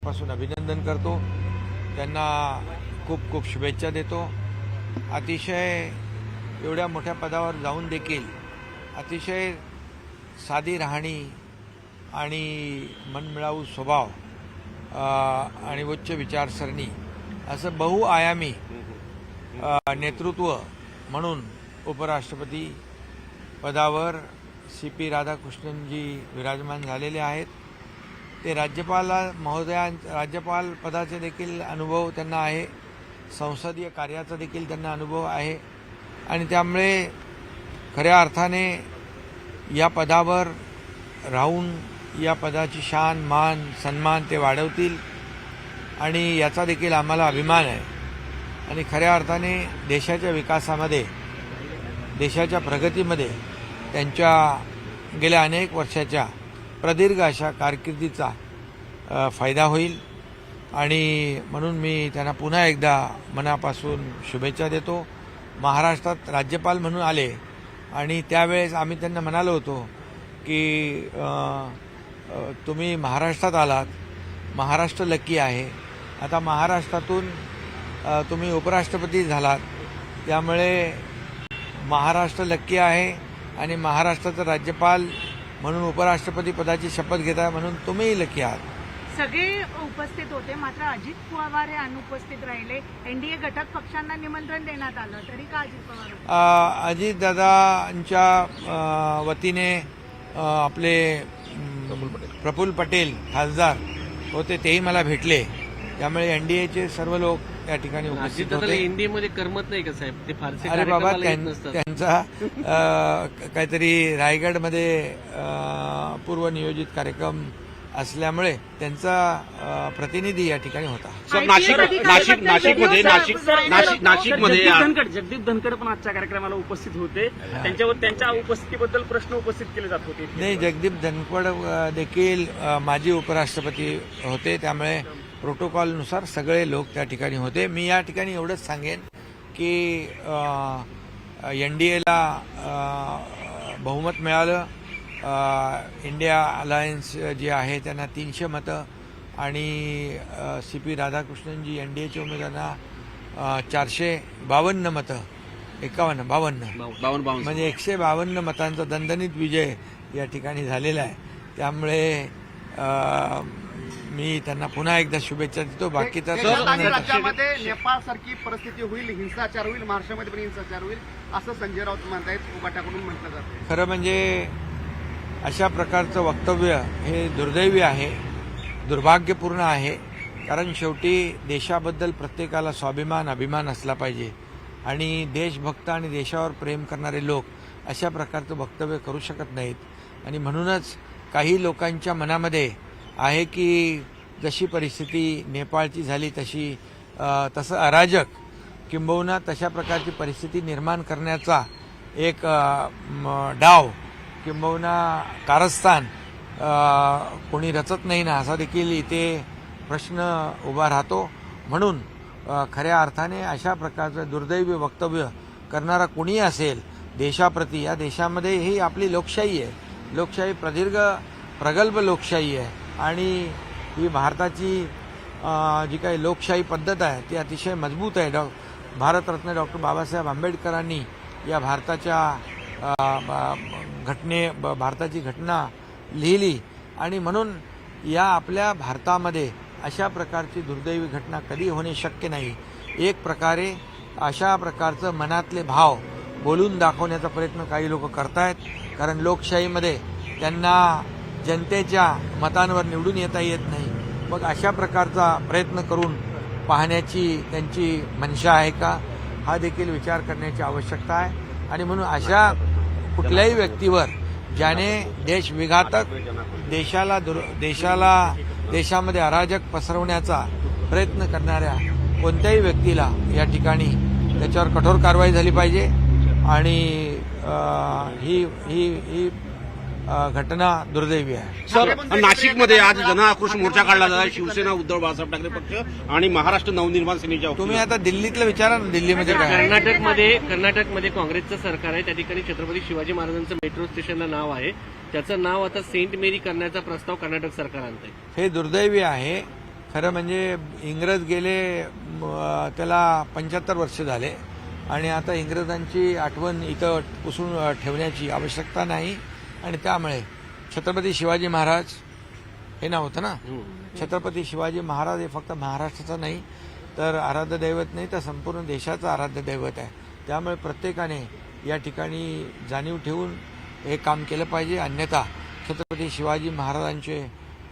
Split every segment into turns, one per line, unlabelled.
मनापासून अभिनंदन करतो, त्यांना खूप खूप शुभेच्छा देतो। अतिशय एवढ्या मोठ्या पदावर जाऊन देखील अतिशय साधी राहणी आणि मनमिळावू स्वभाव आणि उच्च विचारसरणी असं बहुआयामी नेतृत्व म्हणून उपराष्ट्रपती पदावर CP राधाकृष्णनजी विराजमान झालेले आहेत। ते राज्यपाल पदाचे देखील अनुभव त्यांना आहे, संसदीय कार्याचा देखील त्यांना अनुभव आहे आणि त्यामुळे खऱ्या अर्थाने या पदावर राहून या पदाची शान मान सन्मान ते वाढवतील आणि याचा देखील आम्हाला अभिमान आहे। आणि खऱ्या अर्थाने देशाच्या विकासामध्ये, देशाच्या प्रगतीमध्ये त्यांच्या गेल्या अनेक वर्षाच्या प्रदीर्घ अशा कारकिर्दीचा फायदा होईल आणि म्हणून मी त्यांना पुन्हा एकदा मनापासून शुभेच्छा देतो। महाराष्ट्रात राज्यपाल म्हणून आले आणि त्यावेळेस आम्ही त्यांना म्हणालो होतो की तुम्ही महाराष्ट्रात आलात, महाराष्ट्र लकी आहे, आता महाराष्ट्रातून तुम्ही उपराष्ट्रपती झालात, त्यामुळे महाराष्ट्र लकी आहे आणि महाराष्ट्राचा राज्यपाल म्हणून उपराष्ट्रपती पदाची शपथ घेत आहे म्हणून तुम्हीही लकी आहात।
सगळे उपस्थित होते, मात्र अजित पवार हे अनुपस्थित राहिले। NDA घटक पक्षांना निमंत्रण देण्यात आलं, तरी का अजित पवार?
अजितदादांच्या वतीने आपले प्रफुल्ल पटेल खासदार होते, तेही मला भेटले, त्यामुळे NDAचे सर्व लोक त्या ठिकाणी उपस्थित होते।
NDA मध्ये करमत नाही का साहेब? ते फारसे
अरे बाबा, त्यांचा काहीतरी रायगडमध्ये पूर्वनियोजित कार्यक्रम असल्यामुळे त्यांचा प्रतिनिधी या ठिकाणी होता।
जगदीप धनखड पण आजच्या कार्यक्रमाला उपस्थित होते, त्यांच्या उपस्थितीबद्दल प्रश्न उपस्थित केले जात होते।
नाही, जगदीप धनखड देखील माजी उपराष्ट्रपती होते, त्यामुळे प्रोटोकॉलनुसार सगळे लोक त्या ठिकाणी होते। मी या ठिकाणी एवढंच सांगेन की NDAला बहुमत मिळालं, इंडिया अलायन्स जे आहे त्यांना 300 मतं आणि CP राधाकृष्णनजी NDAच्या उमेदवारांना 452 मतं, 52 म्हणजे 152 मतांचा दणदणीत विजय या ठिकाणी झालेला आहे। त्यामुळे मी त्यांना पुन्हा एकदा शुभेच्छा देतो। बाकी तर
राज्यामध्ये नेपाळ सारखी परिस्थिती होईल, हिंसाचार होईल, महाराष्ट्रामध्ये पण हिंसाचार होईल असं संजय राऊत म्हणतायत, उबाटाकडून म्हटलं जातं।
खरं म्हणजे अशा प्रकारचं वक्तव्य हे दुर्दैवी आहे, दुर्भाग्यपूर्ण आहे, कारण शेवटी देशाबद्दल प्रत्येकाला स्वाभिमान अभिमान असला पाहिजे आणि देशभक्त आणि देशावर प्रेम करणारे लोक अशा प्रकारचं वक्तव्य करू शकत नाहीत। आणि म्हणूनच काही लोकांच्या मनामध्ये आहे की जशी परिस्थिती नेपाळची झाली तसं अराजक किंबहुना तशा प्रकारची परिस्थिती निर्माण करण्याचा एक डाव किंबहुना कारस्थान कोणी रचत नाही ना, असा देखील इथे प्रश्न उभा राहतो। म्हणून खऱ्या अर्थाने अशा प्रकारचं दुर्दैवी वक्तव्य करणारा कोणी असेल देशाप्रती, या देशामध्ये ही आपली लोकशाही आहे, लोकशाही प्रगल्भ लोकशाही आहे आणि ही भारताची जी काही लोकशाही पद्धत आहे ती अतिशय मजबूत आहे। भारतरत्न डॉक्टर बाबासाहेब आंबेडकरांनी या भारताची घटना लिहिली आणि म्हणून या आपल्या भारतामध्ये अशा प्रकारची दुर्दैवी घटना कधी होणे शक्य नाही। एक प्रकारे अशा प्रकारचं मनातले भाव बोलून दाखवण्याचा प्रयत्न काही लोक करतायत, कारण लोकशाहीमध्ये त्यांना जनतेच्या मतांवर निवडून येता येत नाही। मग अशा प्रकारचा प्रयत्न करून पाहण्याची त्यांची मनशा आहे का, हा देखील विचार करण्याची आवश्यकता आहे। आणि म्हणून अशा कुठल्याही व्यक्तीवर ज्याने देशविघातक देशामध्ये अराजक पसरवण्याचा प्रयत्न करणाऱ्या कोणत्याही व्यक्तीला या ठिकाणी त्याच्यावर कठोर कारवाई झाली पाहिजे आणि ही घटना दुर्दैवी आहे।
सर, नाशिकमध्ये आज जनआक्रोश मोर्चा काढला जात आहे, शिवसेना उद्धव बाळासाहेब ठाकरे पक्ष आणि महाराष्ट्र नवनिर्माण सेनेच्या।
तुम्ही आता दिल्लीतलं विचारा ना, दिल्लीमध्ये काय?
कर्नाटकमध्ये काँग्रेसचं सरकार आहे, त्या ठिकाणी छत्रपती शिवाजी महाराजांचं मेट्रो स्टेशनला नाव आहे, त्याचं नाव आता सेंट मेरी करण्याचा प्रस्ताव कर्नाटक सरकार आणतंय।
हे दुर्दैवी आहे खरं म्हणजे इंग्रज गेले त्याला 75 वर्ष झाले आणि आता इंग्रजांची आठवण इथं पुसून ठेवण्याची आवश्यकता नाही आणि त्यामुळे छत्रपती शिवाजी महाराज हे नाव होतं ना. छत्रपती शिवाजी महाराज हे फक्त महाराष्ट्राचं नाही तर आराध्य दैवत नाही तर संपूर्ण देशाचं आराध्य दैवत आहे. त्यामुळे प्रत्येकाने या ठिकाणी जाणीव ठेवून हे काम केलं पाहिजे. अन्यथा छत्रपती शिवाजी महाराजांचे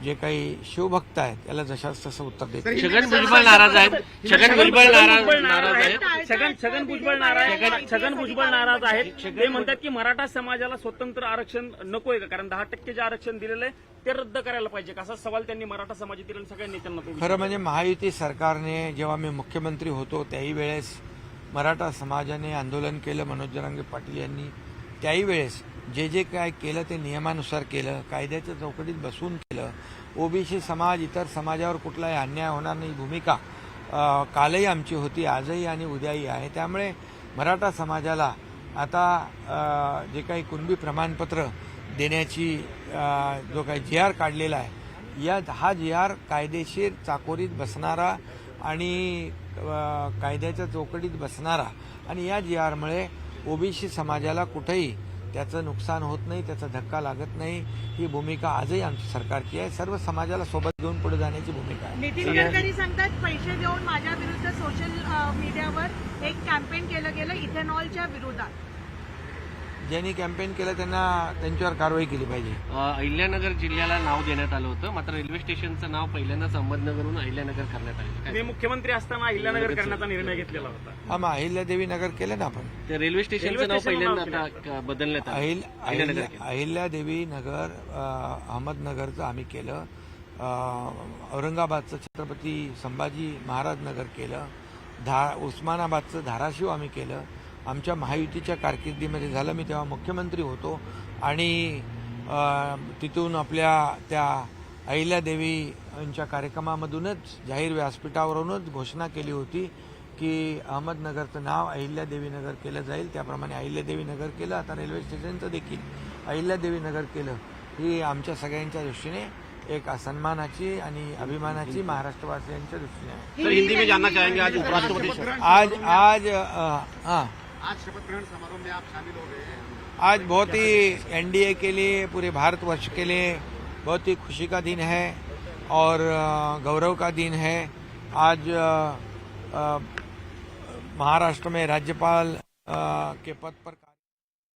जे काही शिवभक्त आहेत त्याला जशाच तसं उत्तर देते.
छगन भुजबळ नाराज आहेत. छगन भुजबळ नाराज आहेत.
छगन भुजबळ नाराज आहेत. ते म्हणतात की मराठा समाजाला स्वतंत्र आरक्षण नकोय का, कारण 10% जे आरक्षण दिलेलं आहे ते रद्द करायला पाहिजे का, असा सवाल त्यांनी मराठा समाजातील सगळ्या नेत्यांना केला.
खरं म्हणजे महायुती सरकारने जेव्हा मी मुख्यमंत्री होतो त्याही वेळेस मराठा समाजाने आंदोलन केलं. मनोज जरांगे पाटील यांनी त्याही वेळेस जे जे काय केलं ते नियमानुसार केलं, कायद्याच्या चौकटीत बसून केलं. ओबीसी समाज इतर समाजावर कुठलाही अन्याय होणार नाही भूमिका कालही आमची होती, आजही आणि उद्याही आहे. त्यामुळे मराठा समाजाला आता जे काही कुणबी प्रमाणपत्र देण्याची जो काही GR काढलेला आहे हा GR कायदेशीर चाकोरीत बसणारा आणि कायद्याच्या चौकटीत बसणारा आणि या GRमुळे ओबीसी समाजाला कुठेही त्याचं नुकसान होत नाही, त्याचा धक्का लागत नाही. ही भूमिका आजही आमच्या सरकारची आहे. सर्व समाजाला सोबत घेऊन पुढे जाण्याची भूमिका आहे.
नितीन गडकरी सांगतात पैसे देऊन माझ्या विरुद्ध सोशल मीडियावर एक कॅम्पेन केलं गेलं इथेनॉलच्या विरोधात.
ज्यांनी कॅम्पेन केलं त्यांना त्यांच्यावर कारवाई केली पाहिजे.
अहिल्यानगर जिल्ह्याला नाव देण्यात आलं होतं, मात्र रेल्वे स्टेशनचं नाव पहिल्यांदाच अहमदनगरहून अहिल्यानगर करण्यात आलं.
मी मुख्यमंत्री असताना अहिल्यानगर करण्याचा निर्णय घेतलेला होता.
हा मग अहिल्यादेवी नगर केलं ना आपण.
ते रेल्वे स्टेशनचं नाव पहिल्यांदा आता बदलण्यात आलं.
अहिल्यादेवी नगर अहमदनगरचं आम्ही केलं. औरंगाबादचं छत्रपती संभाजी महाराज नगर केलं. उस्मानाबादचं धाराशिव आम्ही केलं. आमच्या महायुतीच्या कारकिर्दीमध्ये झालं. मी तेव्हा मुख्यमंत्री होतो आणि तिथून आपल्या त्या अहिल्यादेवी यांच्या कार्यक्रमामधूनच जाहीर व्यासपीठावरूनच घोषणा केली होती की अहमदनगरचं नाव अहिल्यादेवी नगर केलं जाईल. त्याप्रमाणे अहिल्यादेवी नगर केलं. आता रेल्वे स्टेशनचं देखील अहिल्यादेवी नगर केलं. ही आमच्या सगळ्यांच्या दृष्टीने एक सन्मानाची आणि अभिमानाची महाराष्ट्रवासियांच्या दृष्टीने आहे.
सर, हिंदी में जानना चाहेंगे आज उपराष्ट्रपति
आज शपथ ग्रहण समारोह में आप शामिल हो गए हैं.
आज बहुत ही NDA के लिए, पूरे भारतवर्ष के लिए बहुत ही खुशी का दिन है और गौरव का दिन है. आज महाराष्ट्र में राज्यपाल के पद पर